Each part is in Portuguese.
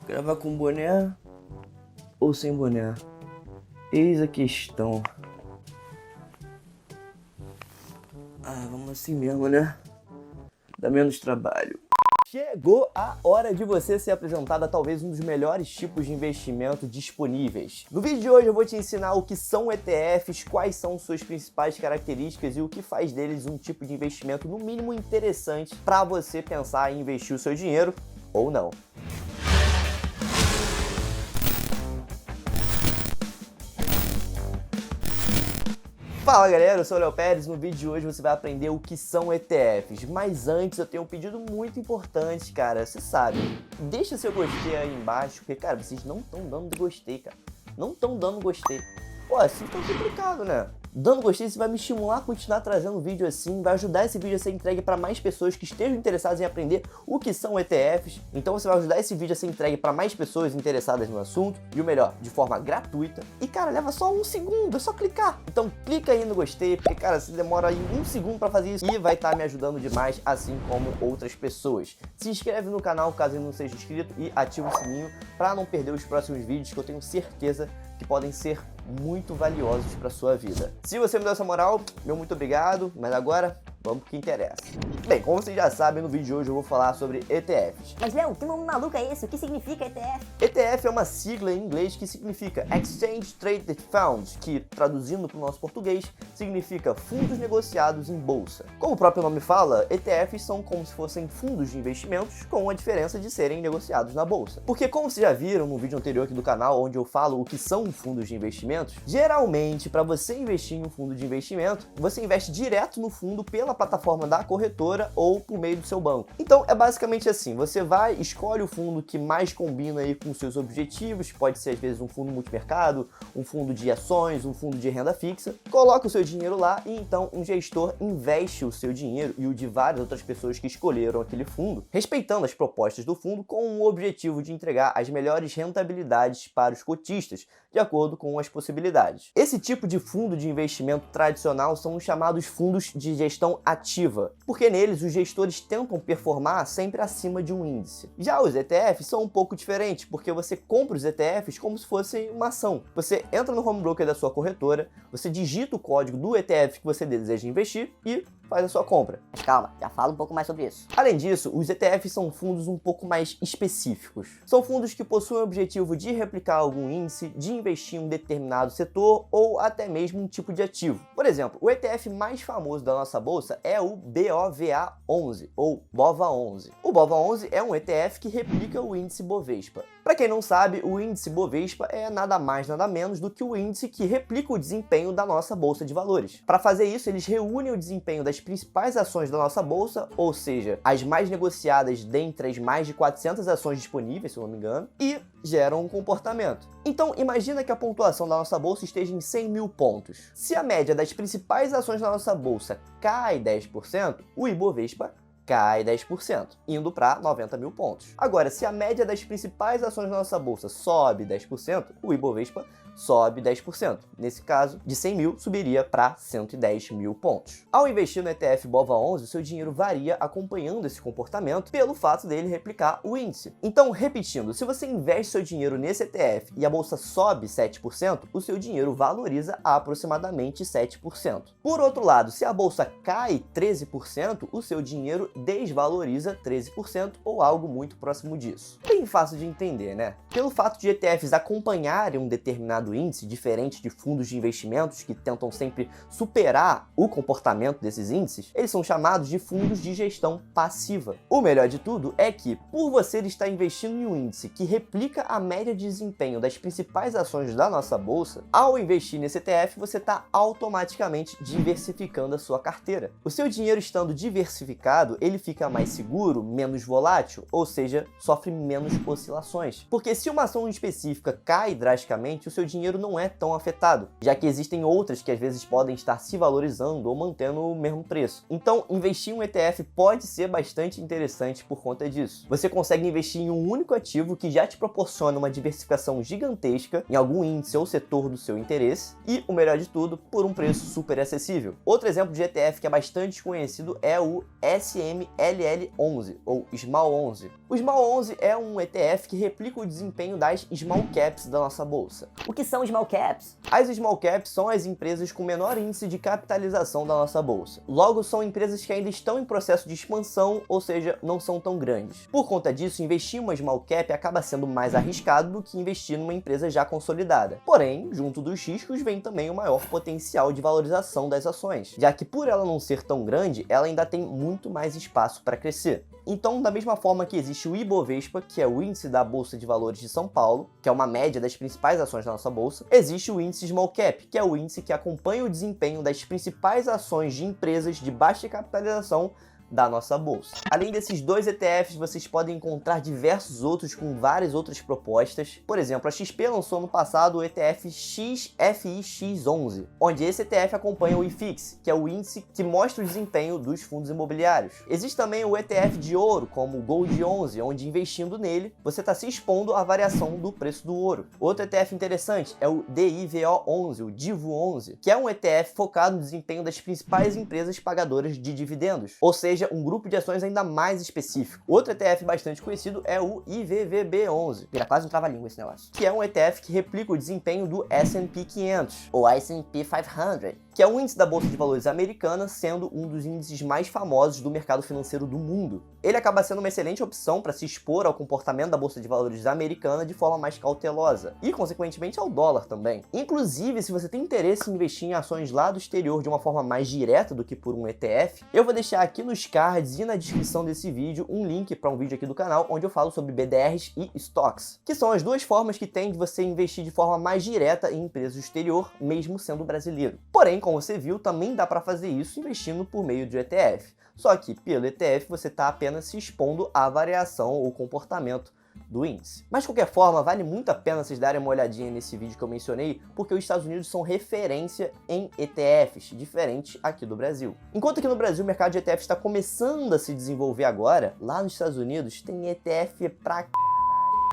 Gravar com boné ou sem boné? Eis a questão. Vamos assim mesmo, né? Dá menos trabalho. Chegou a hora de você ser apresentado a talvez um dos melhores tipos de investimento disponíveis. No vídeo de hoje eu vou te ensinar o que são ETFs, quais são suas principais características e o que faz deles um tipo de investimento no mínimo interessante para você pensar em investir o seu dinheiro ou não. Fala galera, eu sou o Léo Pérez. No vídeo de hoje você vai aprender o que são ETFs. Mas antes eu tenho um pedido muito importante, cara. Você sabe, deixa seu gostei aí embaixo, porque, cara, vocês não estão dando gostei, cara. Não estão dando gostei. Pô, assim tá complicado, né? Dando gostei, você vai me estimular a continuar trazendo vídeo assim, vai ajudar esse vídeo a ser entregue para mais pessoas que estejam interessadas em aprender o que são ETFs. Então você vai ajudar esse vídeo a ser entregue para mais pessoas interessadas no assunto, e o melhor, de forma gratuita. E cara, leva só 1 segundo, é só clicar. Então clica aí no gostei, porque cara, você demora aí 1 segundo para fazer isso e vai estar me ajudando demais, assim como outras pessoas. Se inscreve no canal caso ainda não seja inscrito e ativa o sininho para não perder os próximos vídeos que eu tenho certeza que podem ser muito valiosos para sua vida. Se você me deu essa moral, meu muito obrigado, mas agora vamos pro que interessa. Bem, como vocês já sabem, no vídeo de hoje eu vou falar sobre ETFs. Mas Léo, que nome maluco é esse? O que significa ETF? ETF é uma sigla em inglês que significa Exchange Traded Funds, que traduzindo para o nosso português significa fundos negociados em bolsa. Como o próprio nome fala, ETFs são como se fossem fundos de investimentos, com a diferença de serem negociados na bolsa. Porque como vocês já viram no vídeo anterior aqui do canal, onde eu falo o que são fundos de investimentos, geralmente para você investir em um fundo de investimento, você investe direto no fundo pela plataforma da corretora ou por meio do seu banco. Então é basicamente assim, você vai, escolhe o fundo que mais combina aí com seus objetivos, pode ser às vezes um fundo multimercado, um fundo de ações, um fundo de renda fixa, coloca o seu dinheiro lá e então um gestor investe o seu dinheiro e o de várias outras pessoas que escolheram aquele fundo, respeitando as propostas do fundo com o objetivo de entregar as melhores rentabilidades para os cotistas, de acordo com as possibilidades. Esse tipo de fundo de investimento tradicional são os chamados fundos de gestão ativa, porque neles os gestores tentam performar sempre acima de um índice. Já os ETFs são um pouco diferentes, porque você compra os ETFs como se fosse uma ação. Você entra no home broker da sua corretora, você digita o código do ETF que você deseja investir e faz a sua compra. Mas calma, já fala um pouco mais sobre isso. Além disso, os ETFs são fundos um pouco mais específicos. São fundos que possuem o objetivo de replicar algum índice, de investir em um determinado setor ou até mesmo um tipo de ativo. Por exemplo, o ETF mais famoso da nossa bolsa é o BOVA11 ou BOVA11. O BOVA11 é um ETF que replica o índice Bovespa. Para quem não sabe, o índice Bovespa é nada mais nada menos do que o índice que replica o desempenho da nossa bolsa de valores. Para fazer isso, eles reúnem o desempenho das principais ações da nossa bolsa, ou seja, as mais negociadas dentre as mais de 400 ações disponíveis, se eu não me engano, e geram um comportamento. Então, imagina que a pontuação da nossa bolsa esteja em 100 mil pontos. Se a média das principais ações da nossa bolsa cai 10%, o Ibovespa cai 10%, indo para 90 mil pontos. Agora, se a média das principais ações da nossa bolsa sobe 10%, o Ibovespa sobe 10%. Nesse caso, de 100 mil, subiria para 110 mil pontos. Ao investir no ETF BOVA11, o seu dinheiro varia acompanhando esse comportamento pelo fato dele replicar o índice. Então, repetindo, se você investe seu dinheiro nesse ETF e a bolsa sobe 7%, o seu dinheiro valoriza aproximadamente 7%. Por outro lado, se a bolsa cai 13%, o seu dinheiro desvaloriza 13% ou algo muito próximo disso. Bem fácil de entender, né? Pelo fato de ETFs acompanharem um determinado índice, diferente de fundos de investimentos que tentam sempre superar o comportamento desses índices, eles são chamados de fundos de gestão passiva. O melhor de tudo é que, por você estar investindo em um índice que replica a média de desempenho das principais ações da nossa bolsa, ao investir nesse ETF, você está automaticamente diversificando a sua carteira. O seu dinheiro estando diversificado, ele fica mais seguro, menos volátil, ou seja, sofre menos oscilações. Porque se uma ação específica cai drasticamente, o seu dinheiro não é tão afetado, já que existem outras que às vezes podem estar se valorizando ou mantendo o mesmo preço. Então, investir em um ETF pode ser bastante interessante por conta disso. Você consegue investir em um único ativo que já te proporciona uma diversificação gigantesca em algum índice ou setor do seu interesse e, o melhor de tudo, por um preço super acessível. Outro exemplo de ETF que é bastante conhecido é o S&P SMLL11 ou Small 11. O Small 11 é um ETF que replica o desempenho das Small Caps da nossa bolsa. O que são Small Caps? As Small Caps são as empresas com menor índice de capitalização da nossa bolsa. Logo, são empresas que ainda estão em processo de expansão, ou seja, não são tão grandes. Por conta disso, investir em uma Small Cap acaba sendo mais arriscado do que investir numa empresa já consolidada. Porém, junto dos riscos vem também o maior potencial de valorização das ações, já que por ela não ser tão grande, ela ainda tem muito mais espaço para crescer. Então, da mesma forma que existe o Ibovespa, que é o índice da Bolsa de Valores de São Paulo, que é uma média das principais ações da nossa bolsa, existe o índice Small Cap, que é o índice que acompanha o desempenho das principais ações de empresas de baixa capitalização da nossa bolsa. Além desses dois ETFs, vocês podem encontrar diversos outros com várias outras propostas. Por exemplo, a XP lançou no passado o ETF XFIX11, onde esse ETF acompanha o IFIX, que é o índice que mostra o desempenho dos fundos imobiliários. Existe também o ETF de ouro, como o Gold 11, onde investindo nele, você está se expondo à variação do preço do ouro. Outro ETF interessante é o DIVO11, o DIVO11, que é um ETF focado no desempenho das principais empresas pagadoras de dividendos, ou seja, um grupo de ações ainda mais específico. Outro ETF bastante conhecido é o IVVB11, Vira quase um trava-língua esse negócio. que é um ETF que replica o desempenho do S&P 500, O S&P 500. que é o índice da Bolsa de Valores americana, sendo um dos índices mais famosos do mercado financeiro do mundo. Ele acaba sendo uma excelente opção para se expor ao comportamento da Bolsa de Valores americana de forma mais cautelosa, e consequentemente ao dólar também. Inclusive, se você tem interesse em investir em ações lá do exterior de uma forma mais direta do que por um ETF, eu vou deixar aqui nos cards e na descrição desse vídeo um link para um vídeo aqui do canal onde eu falo sobre BDRs e stocks, que são as duas formas que tem de você investir de forma mais direta em empresas do exterior, mesmo sendo brasileiro. Porém, como você viu, também dá para fazer isso investindo por meio de ETF. Só que pelo ETF você está apenas se expondo à variação ou comportamento do índice. Mas de qualquer forma, vale muito a pena vocês darem uma olhadinha nesse vídeo que eu mencionei, porque os Estados Unidos são referência em ETFs, diferente aqui do Brasil. Enquanto aqui no Brasil o mercado de ETFs está começando a se desenvolver agora, lá nos Estados Unidos tem ETF pra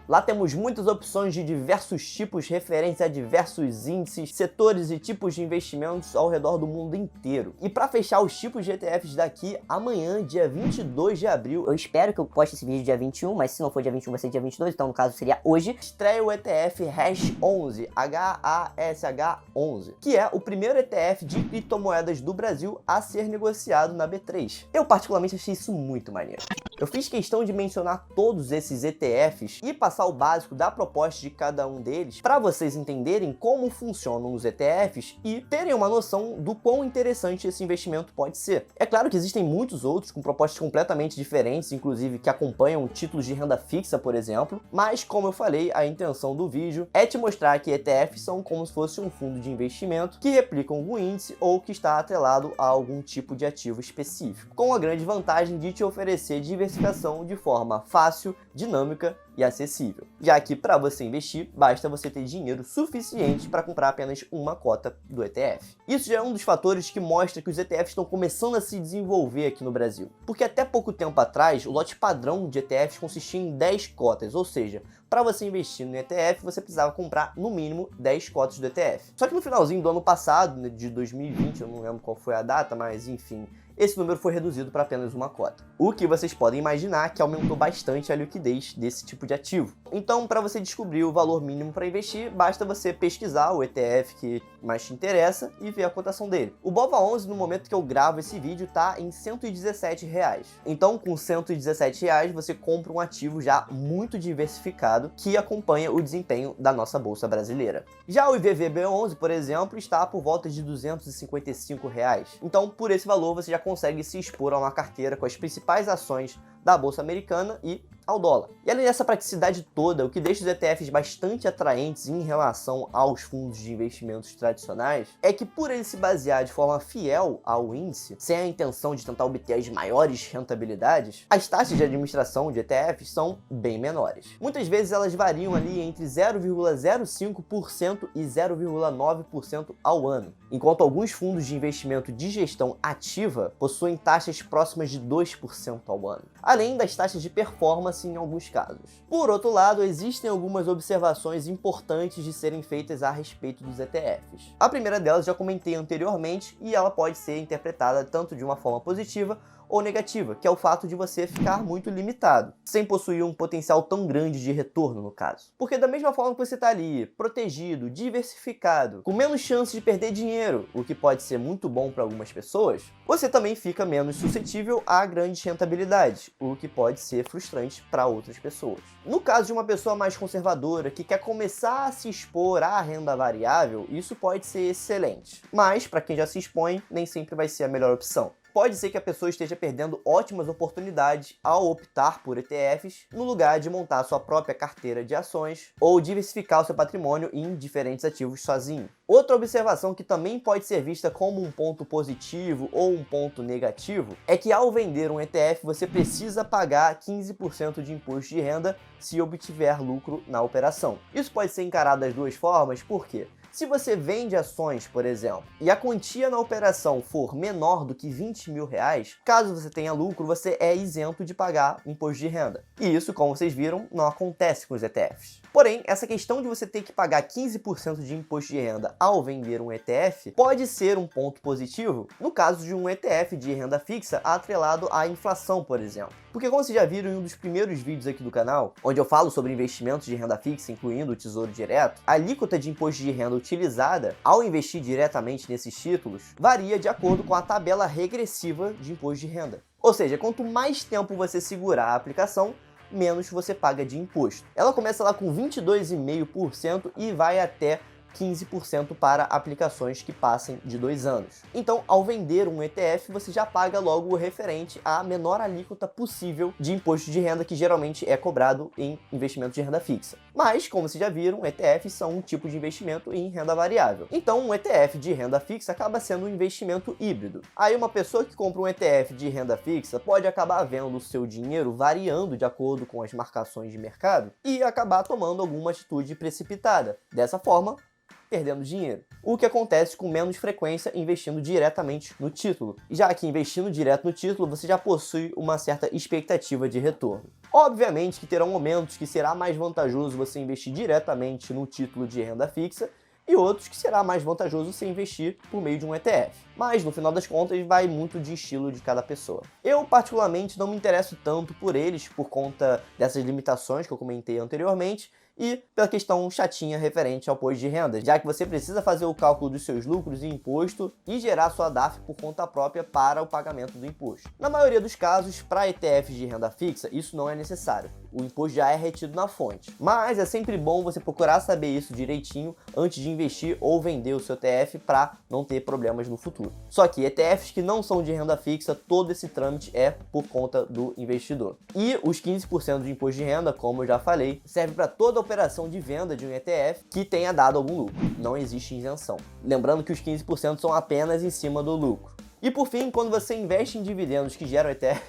Lá temos muitas opções de diversos tipos referentes a diversos índices, setores e tipos de investimentos ao redor do mundo inteiro. E para fechar os tipos de ETFs daqui, amanhã, dia 22 de abril, Eu espero que eu poste esse vídeo dia 21, mas se não for dia 21 vai ser dia 22, então no caso seria hoje. estreia o ETF HASH11, HASH11, que é o primeiro ETF de criptomoedas do Brasil a ser negociado na B3. Eu particularmente achei isso muito maneiro. Eu fiz questão de mencionar todos esses ETFs e passar o básico da proposta de cada um deles para vocês entenderem como funcionam os ETFs e terem uma noção do quão interessante esse investimento pode ser. É claro que existem muitos outros com propostas completamente diferentes, inclusive que acompanham títulos de renda fixa, por exemplo, mas como eu falei, a intenção do vídeo é te mostrar que ETFs são como se fosse um fundo de investimento que replicam algum índice ou que está atrelado a algum tipo de ativo específico, com a grande vantagem de te oferecer diversificação de forma fácil, dinâmica e acessível, já que para você investir, basta você ter dinheiro suficiente para comprar apenas uma cota do ETF. Isso já é um dos fatores que mostra que os ETFs estão começando a se desenvolver aqui no Brasil, porque até pouco tempo atrás, o lote padrão de ETFs consistia em 10 cotas, ou seja, para você investir no ETF, você precisava comprar no mínimo 10 cotas do ETF. Só que no finalzinho do ano passado, de 2020, eu não lembro qual foi a data, mas enfim, esse número foi reduzido para apenas uma cota. O que vocês podem imaginar que aumentou bastante a liquidez desse tipo de ativo. Então, para você descobrir o valor mínimo para investir, basta você pesquisar o ETF que mais te interessa e ver a cotação dele. O BOVA11, no momento que eu gravo esse vídeo, está em R$ 117. Então, com R$ 117, você compra um ativo já muito diversificado que acompanha o desempenho da nossa bolsa brasileira. Já o IVVB11, por exemplo, está por volta de R$ 255. Então, por esse valor, você já consegue se expor a uma carteira com as principais ações da bolsa americana e ao dólar. E além dessa praticidade toda, o que deixa os ETFs bastante atraentes em relação aos fundos de investimentos tradicionais é que, por ele se basear de forma fiel ao índice, sem a intenção de tentar obter as maiores rentabilidades, as taxas de administração de ETFs são bem menores. Muitas vezes elas variam ali entre 0,05% e 0,9% ao ano, enquanto alguns fundos de investimento de gestão ativa possuem taxas próximas de 2% ao ano, além das taxas de performance em alguns casos. Por outro lado, existem algumas observações importantes de serem feitas a respeito dos ETFs. A primeira delas já comentei anteriormente e ela pode ser interpretada tanto de uma forma positiva ou negativa, que é o fato de você ficar muito limitado, sem possuir um potencial tão grande de retorno no caso. Porque da mesma forma que você está ali, protegido, diversificado, com menos chance de perder dinheiro, o que pode ser muito bom para algumas pessoas, você também fica menos suscetível a grandes rentabilidades, o que pode ser frustrante para outras pessoas. No caso de uma pessoa mais conservadora que quer começar a se expor à renda variável, isso pode ser excelente. Mas, para quem já se expõe, nem sempre vai ser a melhor opção. Pode ser que a pessoa esteja perdendo ótimas oportunidades ao optar por ETFs, no lugar de montar sua própria carteira de ações ou diversificar o seu patrimônio em diferentes ativos sozinho. Outra observação que também pode ser vista como um ponto positivo ou um ponto negativo é que ao vender um ETF você precisa pagar 15% de imposto de renda se obtiver lucro na operação. Isso pode ser encarado das duas formas, por quê? Se você vende ações, por exemplo, e a quantia na operação for menor do que 20 mil reais, caso você tenha lucro, você é isento de pagar imposto de renda. E isso, como vocês viram, não acontece com os ETFs. Porém, essa questão de você ter que pagar 15% de imposto de renda ao vender um ETF pode ser um ponto positivo no caso de um ETF de renda fixa atrelado à inflação, por exemplo. Porque como vocês já viram em um dos primeiros vídeos aqui do canal, onde eu falo sobre investimentos de renda fixa, incluindo o Tesouro Direto, a alíquota de imposto de renda utilizada ao investir diretamente nesses títulos varia de acordo com a tabela regressiva de imposto de renda. Ou seja, quanto mais tempo você segurar a aplicação, menos você paga de imposto. Ela começa lá com 22,5% e vai até 15% para aplicações que passem de 2 anos. Então, ao vender um ETF, você já paga logo o referente à menor alíquota possível de imposto de renda que geralmente é cobrado em investimentos de renda fixa. Mas, como vocês já viram, ETFs são um tipo de investimento em renda variável. Então, um ETF de renda fixa acaba sendo um investimento híbrido. Aí, uma pessoa que compra um ETF de renda fixa pode acabar vendo o seu dinheiro variando de acordo com as marcações de mercado e acabar tomando alguma atitude precipitada. Dessa forma, perdendo dinheiro. O que acontece com menos frequência investindo diretamente no título, já que investindo direto no título você já possui uma certa expectativa de retorno. Obviamente que terão momentos que será mais vantajoso você investir diretamente no título de renda fixa e outros que será mais vantajoso você investir por meio de um ETF. Mas, no final das contas, vai muito de estilo de cada pessoa. Eu, particularmente, não me interesso tanto por eles por conta dessas limitações que eu comentei anteriormente, e pela questão chatinha referente ao imposto de renda, já que você precisa fazer o cálculo dos seus lucros e imposto e gerar sua DARF por conta própria para o pagamento do imposto. Na maioria dos casos, para ETFs de renda fixa, isso não é necessário. O imposto já é retido na fonte. Mas é sempre bom você procurar saber isso direitinho antes de investir ou vender o seu ETF para não ter problemas no futuro. Só que ETFs que não são de renda fixa, todo esse trâmite é por conta do investidor. E os 15% de imposto de renda, como eu já falei, serve para toda operação de venda de um ETF que tenha dado algum lucro. Não existe isenção. Lembrando que os 15% são apenas em cima do lucro. E por fim, quando você investe em dividendos que geram ETF...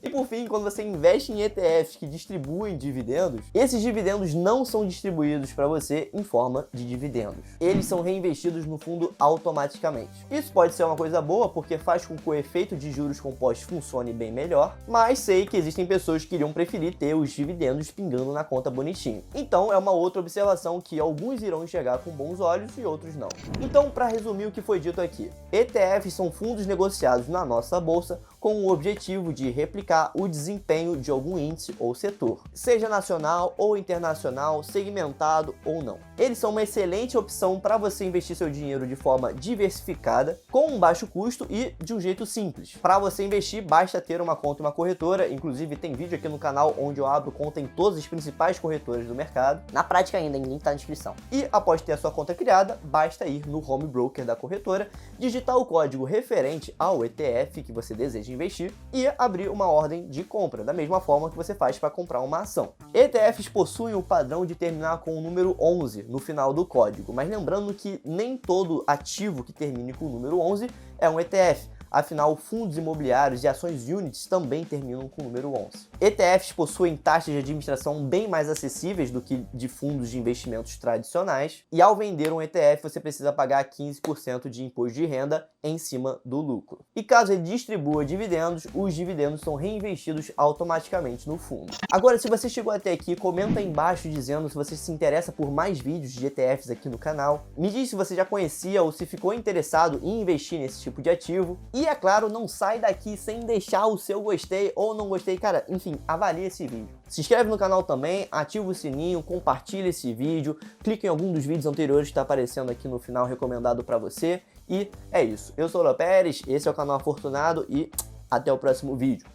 E por fim, quando você investe em ETFs que distribuem dividendos, esses dividendos não são distribuídos para você em forma de dividendos. Eles são reinvestidos no fundo automaticamente. Isso pode ser uma coisa boa porque faz com que o efeito de juros compostos funcione bem melhor, mas sei que existem pessoas que iriam preferir ter os dividendos pingando na conta bonitinho. Então é uma outra observação que alguns irão enxergar com bons olhos e outros não. Então, para resumir o que foi dito aqui, ETFs são fundos negociados na nossa bolsa com o objetivo de replicar o desempenho de algum índice ou setor, seja nacional ou internacional, segmentado ou não. Eles são uma excelente opção para você investir seu dinheiro de forma diversificada, com um baixo custo e de um jeito simples. Para você investir, basta ter uma conta em uma corretora, inclusive tem vídeo aqui no canal onde eu abro conta em todas as principais corretoras do mercado. Na prática ainda, em link tá na descrição. E após ter a sua conta criada, basta ir no home broker da corretora, digitar o código referente ao ETF que você deseja investir e abrir uma ordem de compra, da mesma forma que você faz para comprar uma ação. ETFs possuem o padrão de terminar com o número 11 no final do código, mas lembrando que nem todo ativo que termine com o número 11 é um ETF. Afinal, fundos imobiliários e ações units também terminam com o número 11. ETFs possuem taxas de administração bem mais acessíveis do que de fundos de investimentos tradicionais, e ao vender um ETF você precisa pagar 15% de imposto de renda em cima do lucro. E caso ele distribua dividendos, os dividendos são reinvestidos automaticamente no fundo. Agora, se você chegou até aqui, comenta aí embaixo dizendo se você se interessa por mais vídeos de ETFs aqui no canal. Me diz se você já conhecia ou se ficou interessado em investir nesse tipo de ativo. E é claro, não sai daqui sem deixar o seu gostei ou não gostei, cara, enfim, avalie esse vídeo. Se inscreve no canal também, ativa o sininho, compartilha esse vídeo, clica em algum dos vídeos anteriores que está aparecendo aqui no final recomendado para você. E é isso, eu sou o Léo Pérez, esse é o canal Afortunado e até o próximo vídeo.